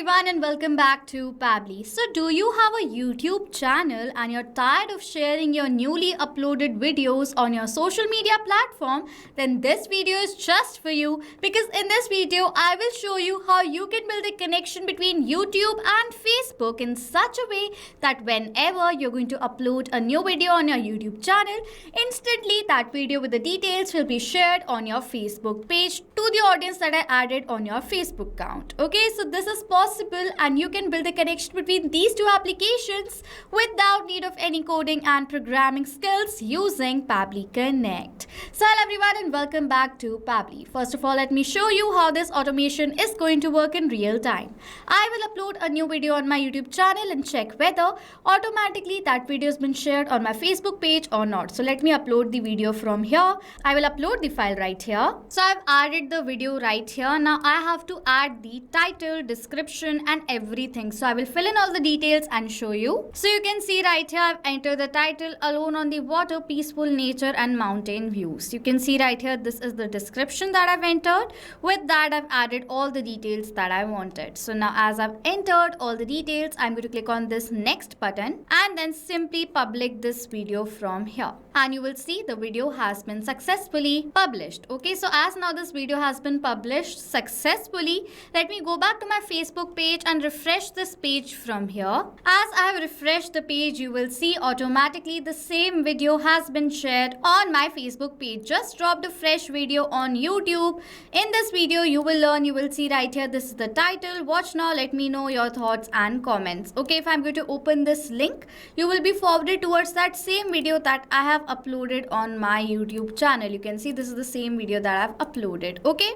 everyone and welcome back to Pabbly. So do you have a YouTube channel and you're tired of sharing your newly uploaded videos on your social media platform? Then this video is just for you, because in this video I will show you how you can build a connection between YouTube and Facebook in such a way that whenever you're going to upload a new video on your YouTube channel, instantly that video with the details will be shared on your Facebook page to the audience that I added on your Facebook account. Okay, so this is possible and you can build a connection between these two applications without need of any coding and programming skills using Pabbly Connect. So hello everyone and welcome back to Pabbly. First of all, let me show you how this automation is going to work in real time. I will upload a new video on my YouTube channel and check whether automatically that video has been shared on my Facebook page or not. So let me upload the video from here. I will upload the file right here. So I've added the video right here. Now I have to add the title, description and everything. So I will fill in all the details and show you. So you can see right here I've entered the title, Alone on the Water, Peaceful Nature and Mountain Views. You can see right here this is the description that I've entered. With that I've added all the details that I wanted. So now as I've entered all the details, I'm going to click on this next button and then simply publish this video from here. And you will see the video has been successfully published. Okay, so as now this video has been published successfully, let me go back to my Facebook page and refresh this page from here. As I have refreshed the page, you will see automatically the same video has been shared on my Facebook page. Just dropped a fresh video on YouTube. In this video, you will see right here, this is the title. Watch now, let me know your thoughts and comments. Okay, if I'm going to open this link, you will be forwarded towards that same video that I have uploaded on my YouTube channel. You can see this is the same video that I've uploaded. Okay.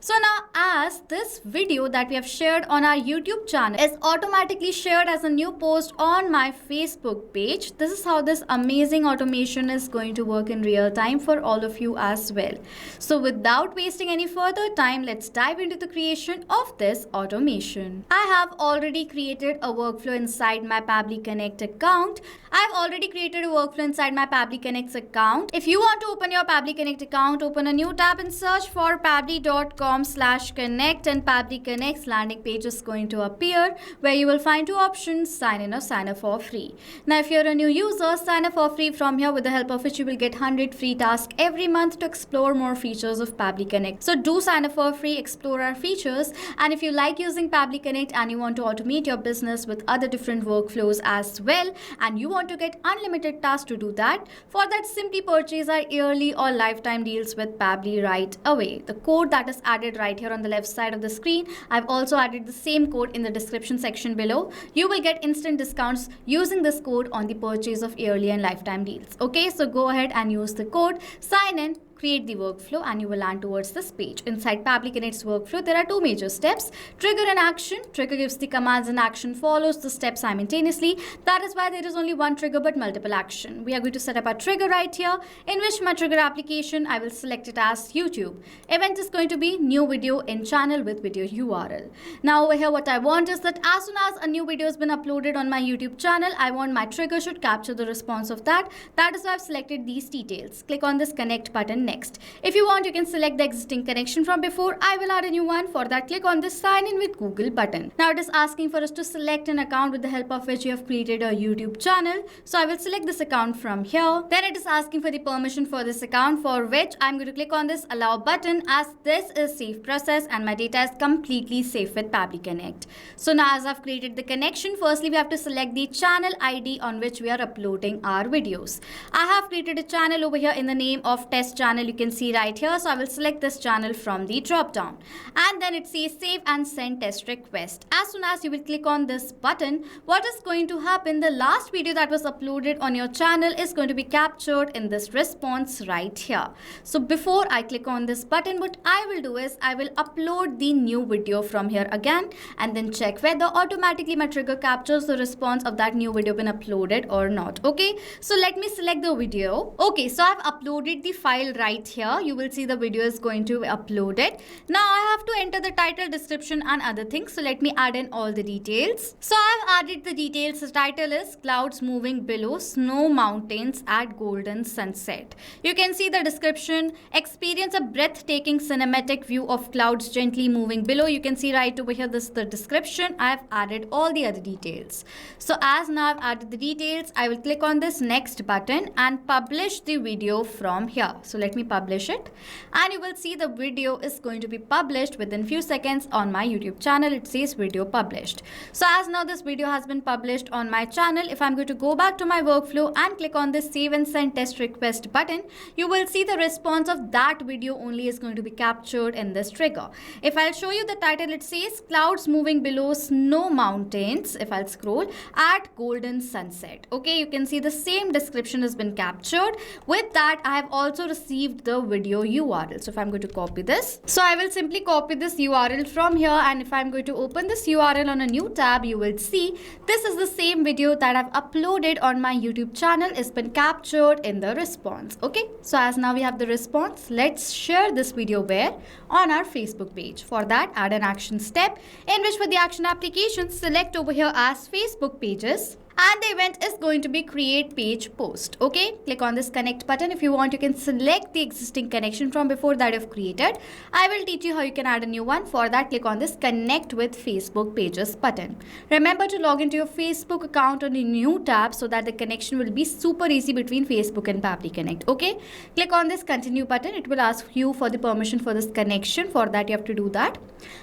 So now as this video that we have shared on our YouTube channel is automatically shared as a new post on my Facebook page, this is how this amazing automation is going to work in real time for all of you as well. So without wasting any further time, let's dive into the creation of this automation. I have already created a workflow inside my Pabbly Connect account. I've already created a workflow inside my Pabbly Connect account. If you want to open your Pabbly Connect account, open a new tab and search for pabbly.com/connect, and Pabbly Connect's landing page is going to appear where you will find two options, sign in or sign up for free. Now if you're a new user, sign up for free from here, with the help of which you will get 100 free tasks every month to explore more features of Pabbly Connect. So do sign up for free, explore our features, and if you like using Pabbly Connect and you want to automate your business with other different workflows as well, and you want to get unlimited tasks to do that, for that simply purchase our yearly or lifetime deals with Pabbly right away. The code that is added right here on the left side of the screen, I've also added the same code in the description section below. You will get instant discounts using this code on the purchase of yearly and lifetime deals. Okay, so go ahead and use the code, sign in, create the workflow, and you will land towards this page. Inside Pabbly Connect's workflow, there are two major steps: trigger and action. Trigger gives the commands and action follows the steps simultaneously. That is why there is only one trigger but multiple action. We are going to set up a trigger right here, in which my trigger application, I will select it as YouTube. Event is going to be new video in channel with video URL. Now over here, what I want is that as soon as a new video has been uploaded on my YouTube channel, I want my trigger should capture the response of that. That is why I've selected these details. Click on this connect button next. If you want, you can select the existing connection from before. I will add a new one. For that, click on this sign in with Google button. Now it is asking for us to select an account with the help of which you have created a YouTube channel. So I will select this account from here. Then it is asking for the permission for this account, for which I'm going to click on this allow button, as this is safe process and my data is completely safe with Pabbly Connect. So now as I've created the connection, firstly we have to select the channel ID on which we are uploading our videos. I have created a channel over here in the name of test channel. You can see right here. So I will select this channel from the drop down, and then it says save and send test request. As soon as you will click on this button, what is going to happen, the last video that was uploaded on your channel is going to be captured in this response right here. So before I click on this button, what I will do is I will upload the new video from here again, and then check whether automatically my trigger captures the response of that new video been uploaded or not. Okay, so let me select the video. Okay, so I've uploaded the file right right here, you will see the video is going to be uploaded. Now I have to enter the title, description and other things. So let me add in all the details. So I've added the details. The title is Clouds Moving Below Snow Mountains at Golden Sunset. You can see the description. Experience a breathtaking cinematic view of clouds gently moving below. You can see right over here, this is the description. I have added all the other details. So as now I've added the details, I will click on this next button and publish the video from here. So let me publish it, and you will see the video is going to be published within few seconds on my YouTube channel. It says video published. So as now this video has been published on my channel, if I'm going to go back to my workflow and click on this save and send test request button, you will see the response of that video only is going to be captured in this trigger. If I'll show you the title, it says Clouds Moving Below Snow Mountains. If I'll scroll, at Golden Sunset. Okay, you can see the same description has been captured. With that, I have also received the video URL. So if I'm going to copy this, so I will simply copy this URL from here, and if I'm going to open this URL on a new tab, you will see this is the same video that I've uploaded on my YouTube channel. It's been captured in the response. Okay, so as now we have the response, let's share this video where? On our Facebook page. For that, add an action step in which for the action application, select over here as Facebook pages, and the event is going to be create page post. Okay, click on this connect button. If you want, you can select the existing connection from before that you've created. I will teach you how you can add a new one. For that, click on this connect with Facebook pages button. Remember to log into your Facebook account on a new tab so that the connection will be super easy between Facebook and Pabbly Connect. Okay, click on this continue button. It will ask you for the permission for this connection. For that, you have to do that,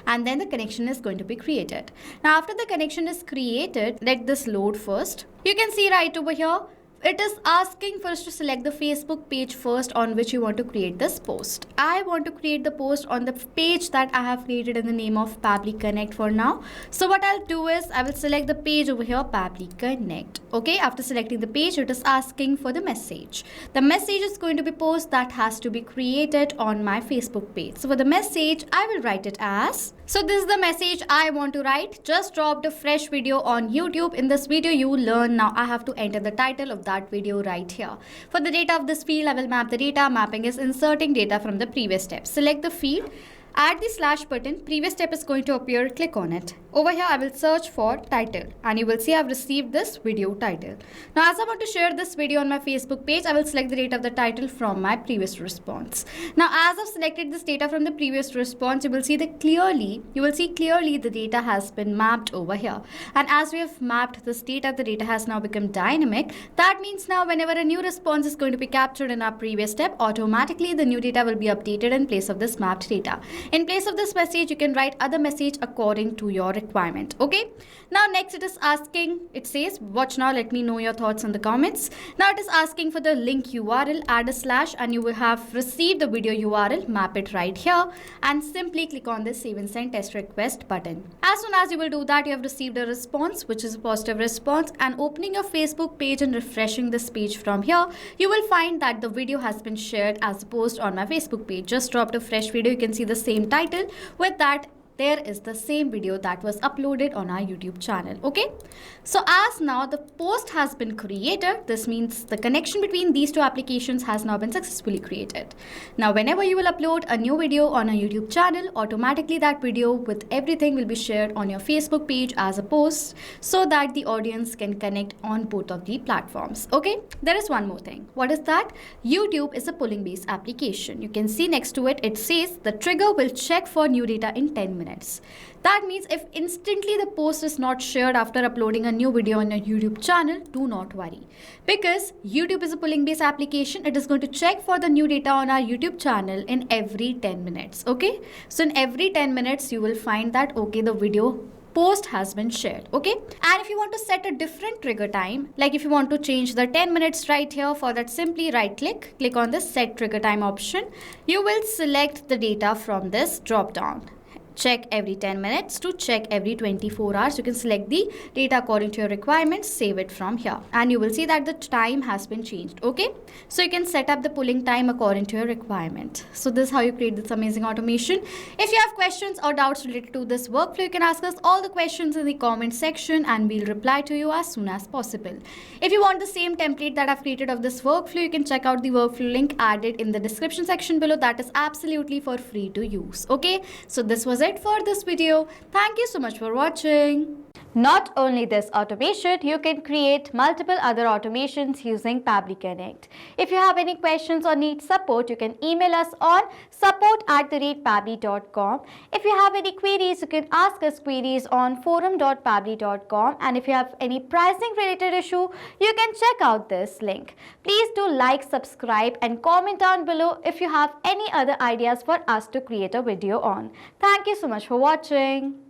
and then the connection is going to be created. Now after the connection is created, let this load first. You can see right over here, it is asking for us to select the Facebook page first on which you want to create this post. I want to create the post on the page that I have created in the name of Pabbly Connect for now. So what I'll do is I will select the page over here, Pabbly Connect. Okay, after selecting the page, it is asking for the message. The message is going to be post that has to be created on my Facebook page. So for the message, I will write it as, so this is the message I want to write. Just dropped a fresh video on YouTube. In this video, you will learn. Now I have to enter the title of that video right here. For the data of this field, I will map the data. Mapping is inserting data from the previous step. Select the field. Add the slash button. Previous step is going to appear. Click on it. Over here, I will search for title, and you will see I've received this video title. Now, as I want to share this video on my Facebook page, I will select the data of the title from my previous response. Now, as I've selected this data from the previous response, you will see clearly the data has been mapped over here. And as we have mapped this data, the data has now become dynamic. That means now whenever a new response is going to be captured in our previous step, automatically the new data will be updated in place of this mapped data. In place of this message, you can write other message according to your requirement. Okay, now next it is asking, it says watch now, let me know your thoughts in the comments. Now it is asking for the link URL. Add a slash and you will have received the video URL. Map it right here and simply click on this save and send test request button. As soon as you will do that, you have received a response, which is a positive response, and opening your Facebook page and refreshing this page from here, you will find that the video has been shared as a post on my Facebook page. Just dropped a fresh video. You can see the same title. With that, there is the same video that was uploaded on our YouTube channel. Okay, so as now the post has been created, this means the connection between these two applications has now been successfully created. Now whenever you will upload a new video on a YouTube channel, automatically that video with everything will be shared on your Facebook page as a post, so that the audience can connect on both of the platforms. Okay, there is one more thing. What is that? YouTube is a polling based application. You can see next to it, it says the trigger will check for new data in 10 minutes. That means if instantly the post is not shared after uploading a new video on your YouTube channel, do not worry. Because YouTube is a polling based application, it is going to check for the new data on our YouTube channel in every 10 minutes. Okay, so in every 10 minutes, you will find that, okay, the video post has been shared. Okay, and if you want to set a different trigger time, like if you want to change the 10 minutes right here, for that simply right click on the set trigger time option. You will select the data from this drop down. check every 10 minutes to check every 24 hours. You can select the data according to your requirements, save it from here, and you will see that the time has been changed. Okay, so you can set up the pulling time according to your requirement. So this is how you create this amazing automation. If you have questions or doubts related to this workflow, you can ask us all the questions in the comment section and we'll reply to you as soon as possible. If you want the same template that I've created of this workflow, you can check out the workflow link added in the description section below. That is absolutely for free to use. Okay, so this was it for this video. Thank you so much for watching. Not only this automation, you can create multiple other automations using Pabbly Connect. If you have any questions or need support, you can email us on support@pabbly.com. If you have any queries, you can ask us queries on forum.pabbly.com. And if you have any pricing related issue, you can check out this link. Please do like, subscribe and comment down below if you have any other ideas for us to create a video on. Thank you so much for watching.